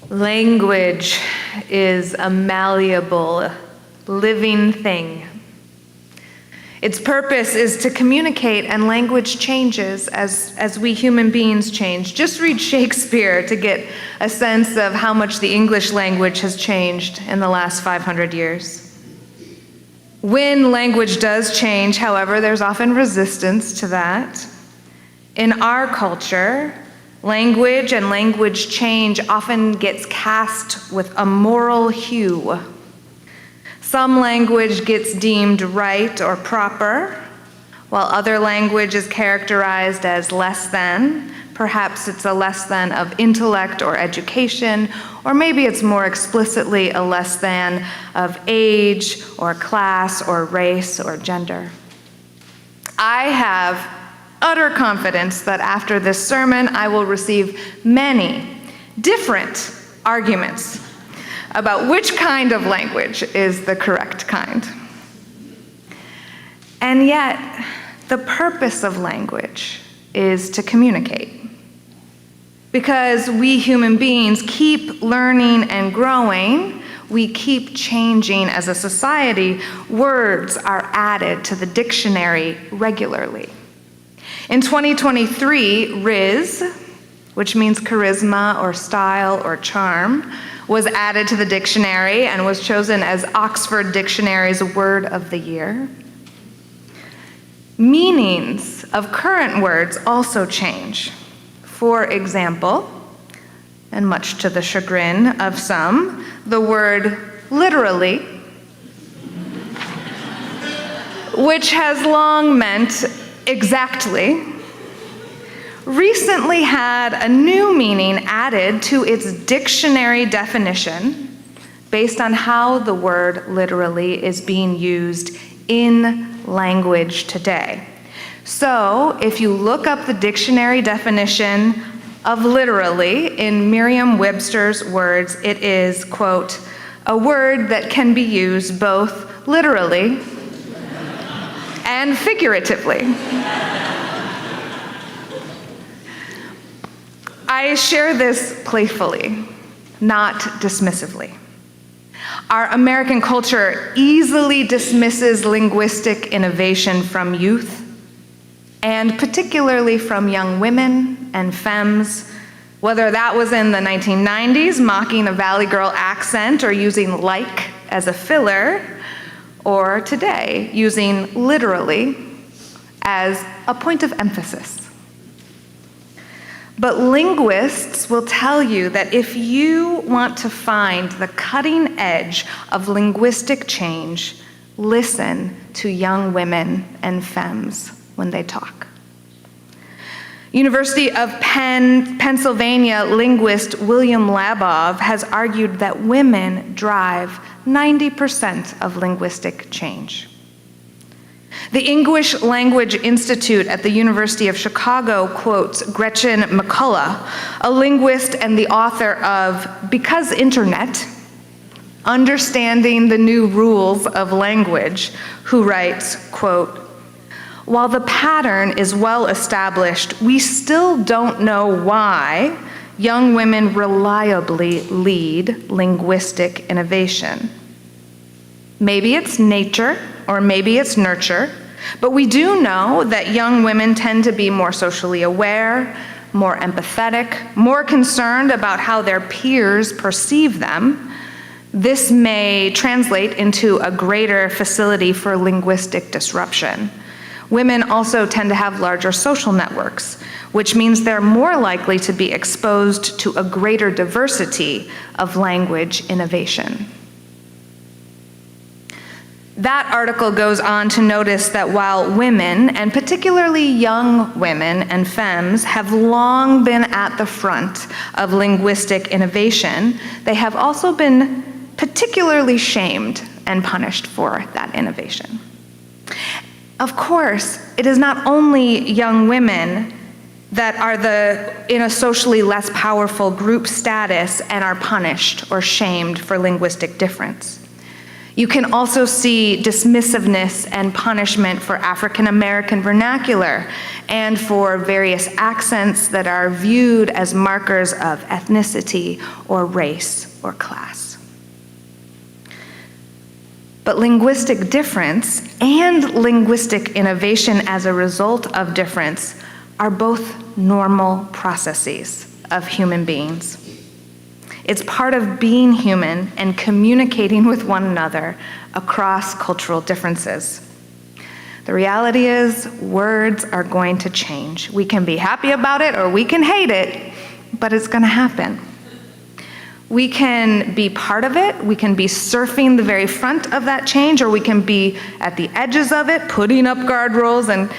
Language is a malleable, living thing. Its purpose is to communicate, and language changes as we human beings change. Just read Shakespeare to get a sense of how much the English language has changed in the last 500 years. When language does change, however, there's often resistance to that. In our culture, language and language change often gets cast with a moral hue. Some language gets deemed right or proper, while other language is characterized as less than. Perhaps it's a less than of intellect or education, or maybe it's more explicitly a less than of age or class or race or gender. I have utter confidence that after this sermon, I will receive many different arguments about which kind of language is the correct kind. And yet, the purpose of language is to communicate. Because we human beings keep learning and growing, we keep changing as a society, words are added to the dictionary regularly. In 2023, Riz, which means charisma or style or charm, was added to the dictionary and was chosen as Oxford Dictionary's Word of the Year. Meanings of current words also change. For example, and much to the chagrin of some, the word literally, which has long meant exactly, recently had a new meaning added to its dictionary definition based on how the word literally is being used in language today. So, if you look up the dictionary definition of literally in Merriam-Webster's words, it is, quote, a word that can be used both literally and figuratively. I share this playfully, not dismissively. Our American culture easily dismisses linguistic innovation from youth, and particularly from young women and femmes, whether that was in the 1990s, mocking a Valley Girl accent or using like as a filler, or today, using literally as a point of emphasis. But linguists will tell you that if you want to find the cutting edge of linguistic change, listen to young women and femmes when they talk. University of Pennsylvania linguist William Labov has argued that women drive 90% of linguistic change. The English Language Institute at the University of Chicago quotes Gretchen McCullough, a linguist and the author of Because Internet, Understanding the New Rules of Language, who writes, quote, while the pattern is well established, we still don't know why young women reliably lead linguistic innovation. Maybe it's nature, or maybe it's nurture, but we do know that young women tend to be more socially aware, more empathetic, more concerned about how their peers perceive them. This may translate into a greater facility for linguistic disruption. Women also tend to have larger social networks, which means they're more likely to be exposed to a greater diversity of language innovation. That article goes on to notice that while women, and particularly young women and femmes, have long been at the front of linguistic innovation, they have also been particularly shamed and punished for that innovation. Of course, it is not only young women that are in a socially less powerful group status and are punished or shamed for linguistic difference. You can also see dismissiveness and punishment for African American vernacular and for various accents that are viewed as markers of ethnicity or race or class. But linguistic difference and linguistic innovation as a result of difference are both normal processes of human beings. It's part of being human and communicating with one another across cultural differences. The reality is, words are going to change. We can be happy about it or we can hate it, but it's going to happen. We can be part of it, we can be surfing the very front of that change, or we can be at the edges of it, putting up guardrails and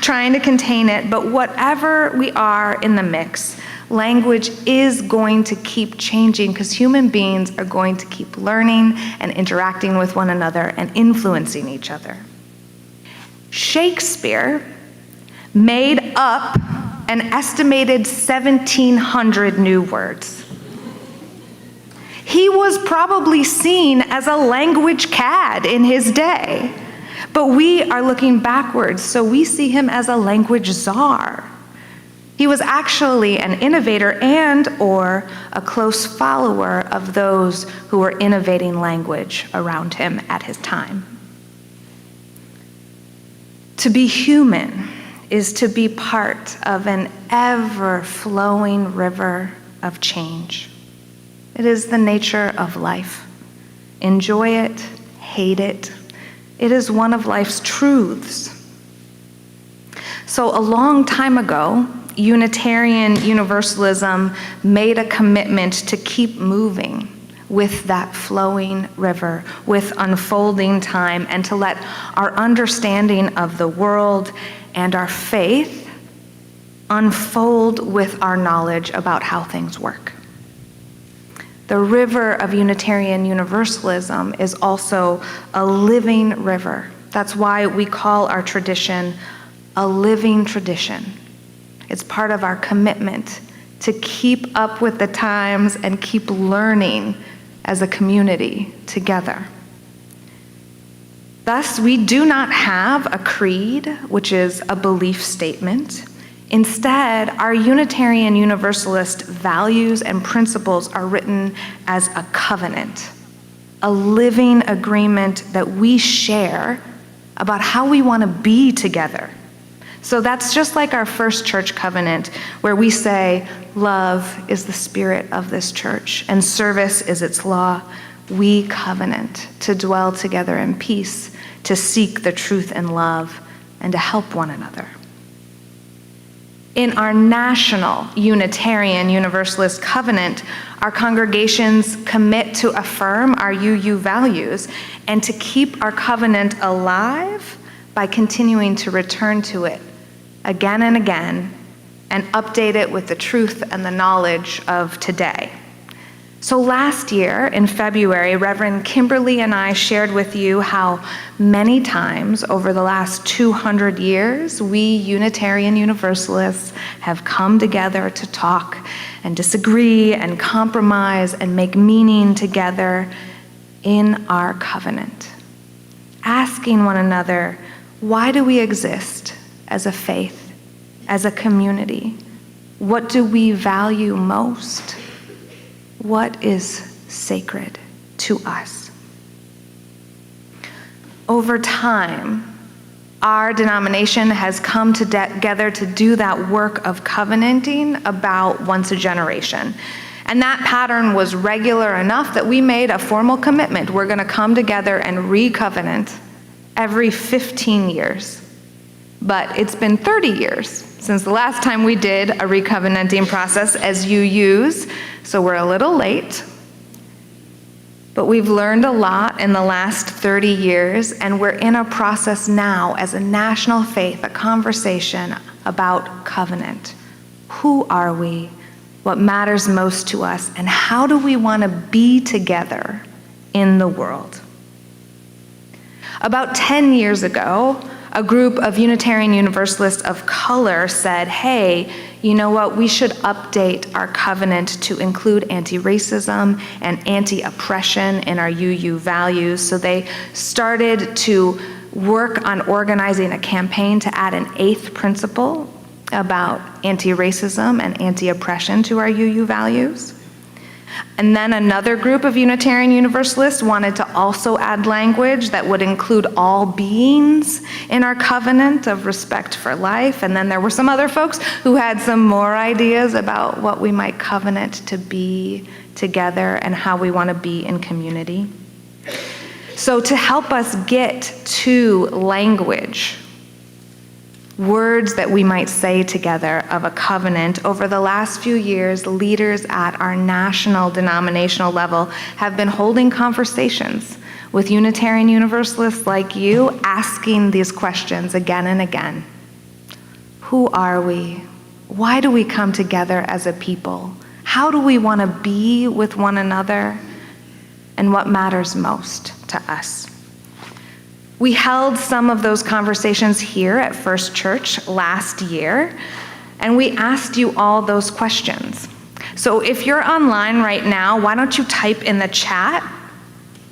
trying to contain it. But whatever we are in the mix, language is going to keep changing because human beings are going to keep learning and interacting with one another and influencing each other. Shakespeare made up an estimated 1,700 new words. He was probably seen as a language cad in his day, but we are looking backwards, so we see him as a language czar. He was actually an innovator and or a close follower of those who were innovating language around him at his time. To be human is to be part of an ever-flowing river of change. It is the nature of life. Enjoy it, hate it. It is one of life's truths. So a long time ago, Unitarian Universalism made a commitment to keep moving with that flowing river, with unfolding time, and to let our understanding of the world and our faith unfold with our knowledge about how things work. The river of Unitarian Universalism is also a living river. That's why we call our tradition a living tradition. It's part of our commitment to keep up with the times and keep learning as a community together. Thus, we do not have a creed, which is a belief statement. Instead, our Unitarian Universalist values and principles are written as a covenant, a living agreement that we share about how we want to be together. So that's just like our first church covenant, where we say, love is the spirit of this church, and service is its law. We covenant to dwell together in peace, to seek the truth in love, and to help one another. In our national Unitarian Universalist covenant, our congregations commit to affirm our UU values and to keep our covenant alive by continuing to return to it again and again and update it with the truth and the knowledge of today. So last year in February, Reverend Kimberly and I shared with you how many times over the last 200 years, we Unitarian Universalists have come together to talk and disagree and compromise and make meaning together in our covenant. Asking one another, why do we exist as a faith, as a community? What do we value most? What is sacred to us? Over time, our denomination has come together to do that work of covenanting about once a generation. And that pattern was regular enough that we made a formal commitment. We're going to come together and re-covenant every 15 years. But it's been 30 years since the last time we did a recovenanting process as UUs, so we're a little late. But we've learned a lot in the last 30 years, and we're in a process now as a national faith, a conversation about covenant. Who are we? What matters most to us? And how do we want to be together in the world? About 10 years ago, a group of Unitarian Universalists of color said, hey, you know what, we should update our covenant to include anti-racism and anti-oppression in our UU values. So they started to work on organizing a campaign to add an 8th principle about anti-racism and anti-oppression to our UU values. And then another group of Unitarian Universalists wanted to also add language that would include all beings in our covenant of respect for life. And then there were some other folks who had some more ideas about what we might covenant to be together and how we want to be in community. So to help us get to language, words that we might say together of a covenant, over the last few years, leaders at our national denominational level have been holding conversations with Unitarian Universalists like you, asking these questions again and again. Who are we? Why do we come together as a people? How do we want to be with one another? And what matters most to us? We held some of those conversations here at First Church last year, and we asked you all those questions. So if you're online right now, why don't you type in the chat,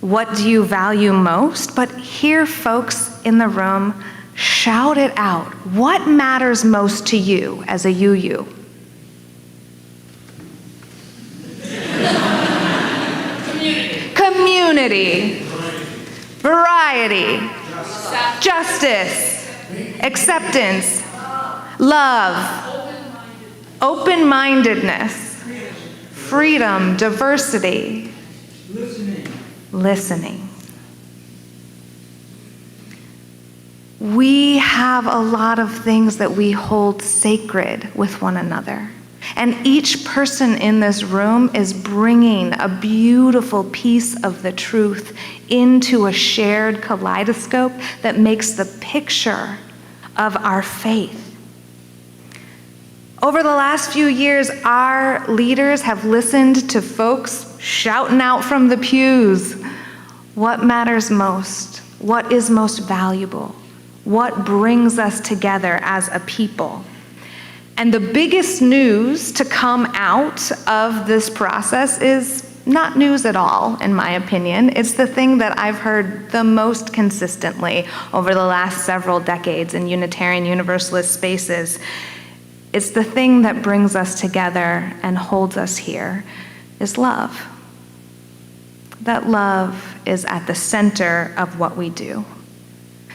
what do you value most? But here, folks in the room, shout it out. What matters most to you as a UU? Community. Variety, justice, acceptance, love, open-mindedness, freedom, diversity, listening. We have a lot of things that we hold sacred with one another. And each person in this room is bringing a beautiful piece of the truth into a shared kaleidoscope that makes the picture of our faith. Over the last few years, our leaders have listened to folks shouting out from the pews, what matters most? What is most valuable? What brings us together as a people? And the biggest news to come out of this process is not news at all, in my opinion. It's the thing that I've heard the most consistently over the last several decades in Unitarian Universalist spaces. It's the thing that brings us together and holds us here, is love. That love is at the center of what we do.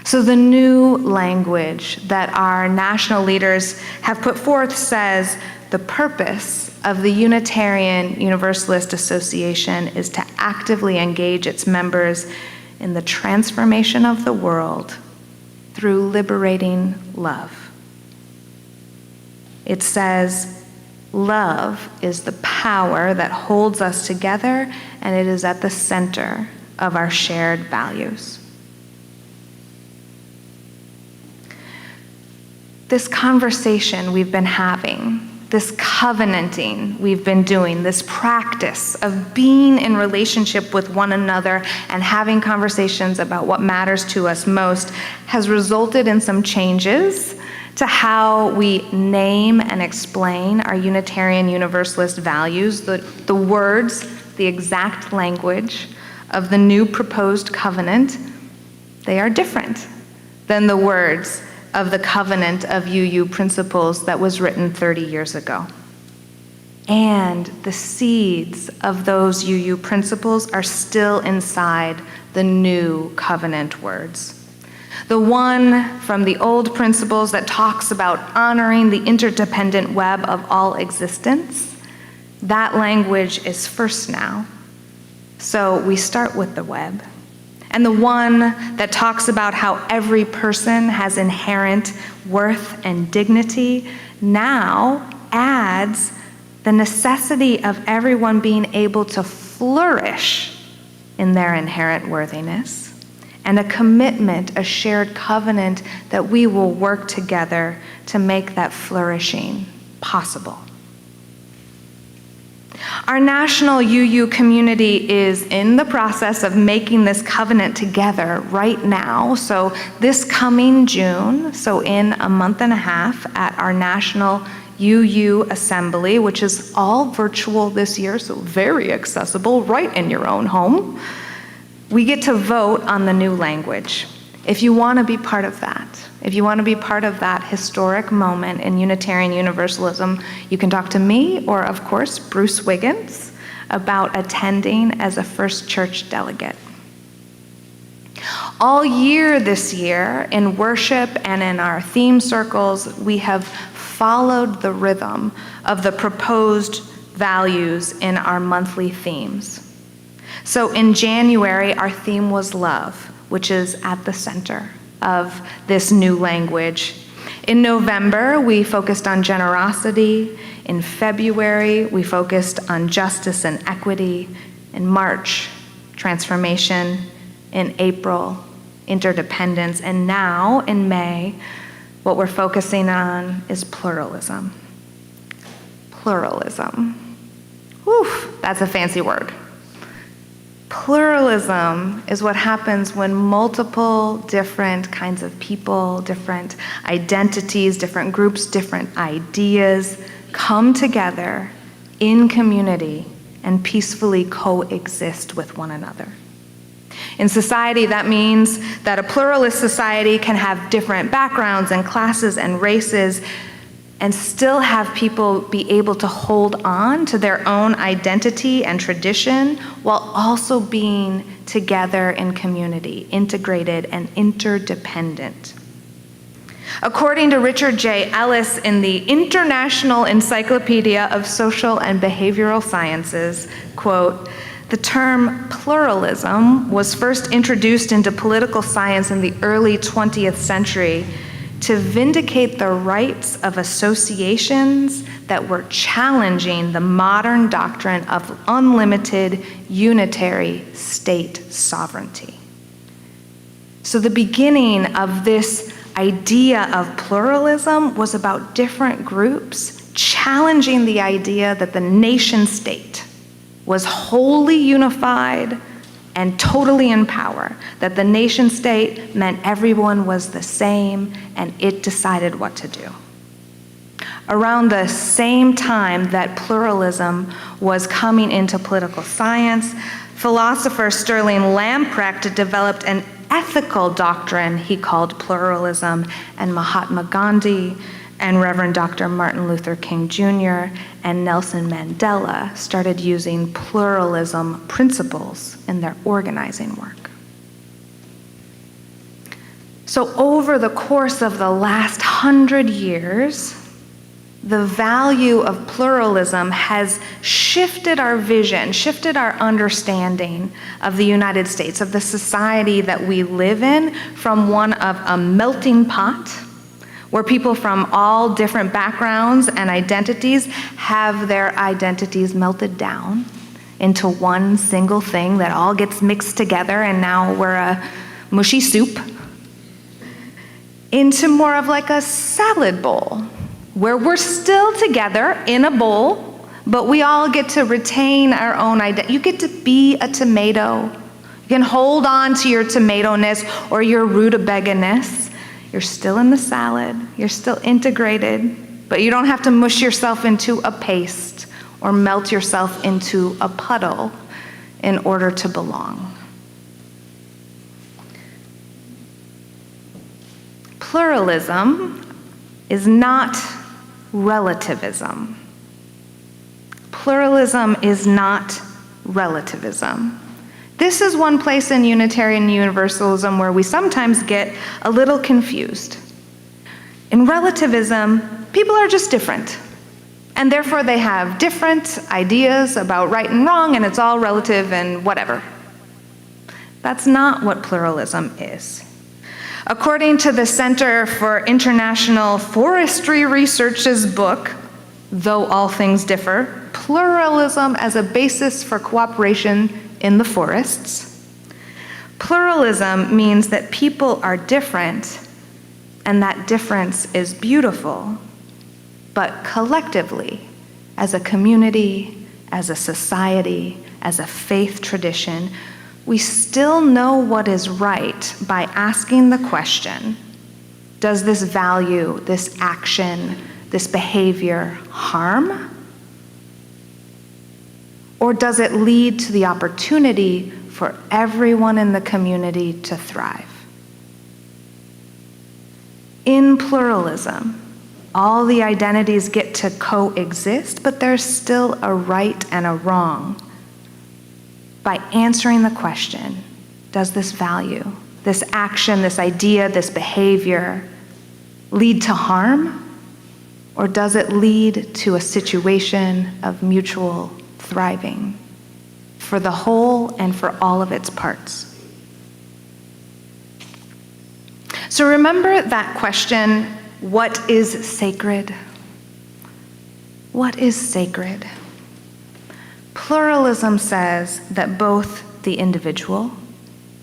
So the new language that our national leaders have put forth says the purpose of the Unitarian Universalist Association is to actively engage its members in the transformation of the world through liberating love. It says love is the power that holds us together, and it is at the center of our shared values. This conversation we've been having, this covenanting we've been doing, this practice of being in relationship with one another and having conversations about what matters to us most has resulted in some changes to how we name and explain our Unitarian Universalist values. The words, the exact language of the new proposed covenant, they are different than the words of the covenant of UU principles that was written 30 years ago. And the seeds of those UU principles are still inside the new covenant words. The one from the old principles that talks about honoring the interdependent web of all existence, that language is first now. So we start with the web. And the one that talks about how every person has inherent worth and dignity now adds the necessity of everyone being able to flourish in their inherent worthiness, and a commitment, a shared covenant that we will work together to make that flourishing possible. Our national UU community is in the process of making this covenant together right now. So this coming June, so in a month and a half, at our national UU assembly, which is all virtual this year, so very accessible, right in your own home, we get to vote on the new language. If you want to be part of that, if you want to be part of that historic moment in Unitarian Universalism, you can talk to me or, of course, Bruce Wiggins about attending as a First Church delegate. All year this year, in worship and in our theme circles, we have followed the rhythm of the proposed values in our monthly themes. So in January, our theme was love, which is at the center of this new language. In November, we focused on generosity. In February, we focused on justice and equity. In March, transformation. In April, interdependence. And now, in May, what we're focusing on is pluralism. Pluralism. Whew, that's a fancy word. Pluralism is what happens when multiple different kinds of people, different identities, different groups, different ideas come together in community and peacefully coexist with one another. In society, that means that a pluralist society can have different backgrounds and classes and races and still have people be able to hold on to their own identity and tradition while also being together in community, integrated and interdependent. According to Richard J. Ellis in the International Encyclopedia of Social and Behavioral Sciences, quote, "The term pluralism was first introduced into political science in the early 20th century to vindicate the rights of associations that were challenging the modern doctrine of unlimited unitary state sovereignty." So the beginning of this idea of pluralism was about different groups challenging the idea that the nation state was wholly unified and totally in power, that the nation state meant everyone was the same and it decided what to do. Around the same time that pluralism was coming into political science, philosopher Sterling Lamprecht developed an ethical doctrine he called pluralism, and Mahatma Gandhi and Reverend Dr. Martin Luther King Jr. and Nelson Mandela started using pluralism principles in their organizing work. So over the course of the last 100 years, the value of pluralism has shifted our vision, shifted our understanding of the United States, of the society that we live in, from one of a melting pot, where people from all different backgrounds and identities have their identities melted down into one single thing that all gets mixed together, and now we're a mushy soup, into more of like a salad bowl, where we're still together in a bowl, but we all get to retain our own identity. You get to be a tomato. You can hold on to your tomato-ness or your rutabaga-ness. You're still in the salad, you're still integrated, but you don't have to mush yourself into a paste or melt yourself into a puddle in order to belong. Pluralism is not relativism. Pluralism is not relativism. This is one place in Unitarian Universalism where we sometimes get a little confused. In relativism, people are just different, and therefore they have different ideas about right and wrong, and it's all relative and whatever. That's not what pluralism is. According to the Center for International Forestry Research's book, Though All Things Differ, Pluralism as a Basis for Cooperation in the Forests. Pluralism means that people are different, and that difference is beautiful, but collectively, as a community, as a society, as a faith tradition, we still know what is right by asking the question, does this value, this action, this behavior harm? Or does it lead to the opportunity for everyone in the community to thrive? In pluralism, all the identities get to coexist, but there's still a right and a wrong. By answering the question, does this value, this action, this idea, this behavior lead to harm? Or does it lead to a situation of mutual thriving for the whole and for all of its parts? So remember that question, what is sacred? What is sacred? Pluralism says that both the individual,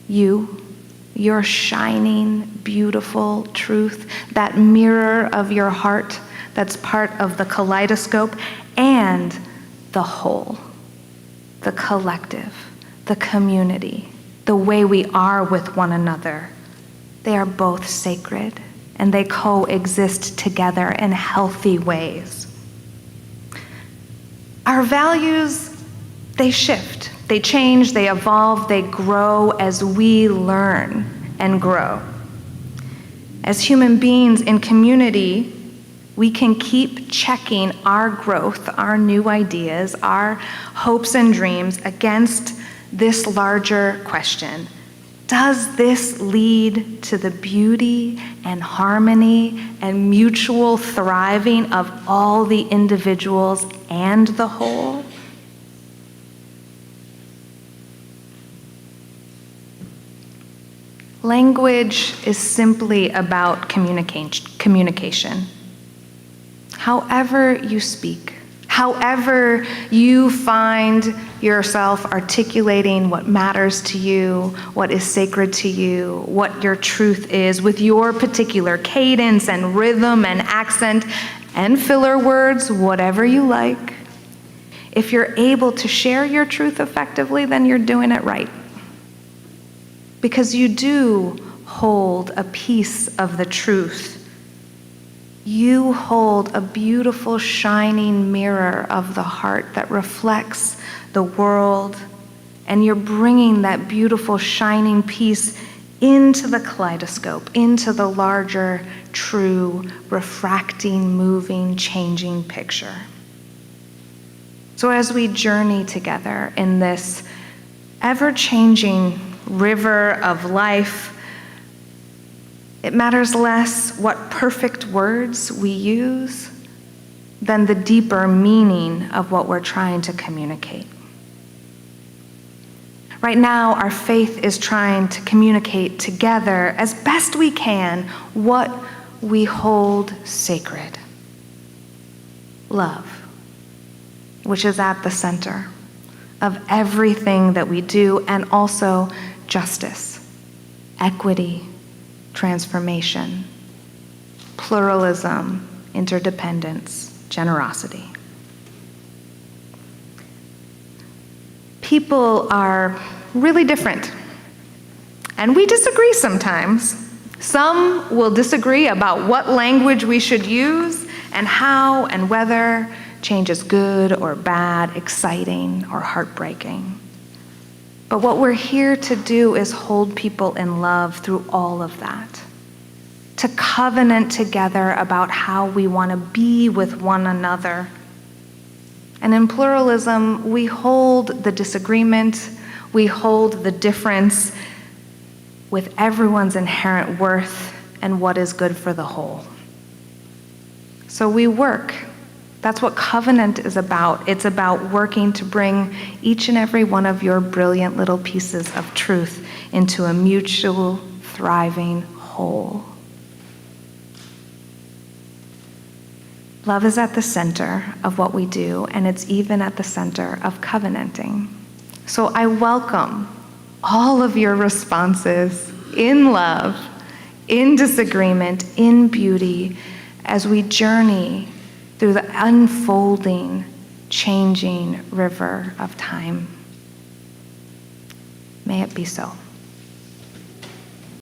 your shining, beautiful truth, that mirror of your heart that's part of the kaleidoscope, and the whole, the collective, the community, the way we are with one another, they are both sacred and they coexist together in healthy ways. Our values, they shift, they change, they evolve, they grow as we learn and grow. As human beings in community, we can keep checking our growth, our new ideas, our hopes and dreams against this larger question. Does this lead to the beauty and harmony and mutual thriving of all the individuals and the whole? Language is simply about communication. However you speak, however you find yourself articulating what matters to you, what is sacred to you, what your truth is, with your particular cadence and rhythm and accent and filler words, whatever you like. If you're able to share your truth effectively, then you're doing it right. Because you do hold a piece of the truth. You hold a beautiful, shining mirror of the heart that reflects the world, and you're bringing that beautiful, shining piece into the kaleidoscope, into the larger, true, refracting, moving, changing picture. So as we journey together in this ever-changing river of life, it matters less what perfect words we use than the deeper meaning of what we're trying to communicate. Right now, our faith is trying to communicate together as best we can what we hold sacred. Love, which is at the center of everything that we do, and also justice, equity, transformation, pluralism, interdependence, generosity. People are really different, and we disagree sometimes. Some will disagree about what language we should use and how and whether change is good or bad, exciting or heartbreaking. But what we're here to do is hold people in love through all of that, to covenant together about how we want to be with one another. And in pluralism, we hold the disagreement, we hold the difference with everyone's inherent worth and what is good for the whole. So we work. That's what covenant is about. It's about working to bring each and every one of your brilliant little pieces of truth into a mutual, thriving whole. Love is at the center of what we do, and it's even at the center of covenanting. So I welcome all of your responses in love, in disagreement, in beauty, as we journey through the unfolding changing river of time. May it be so.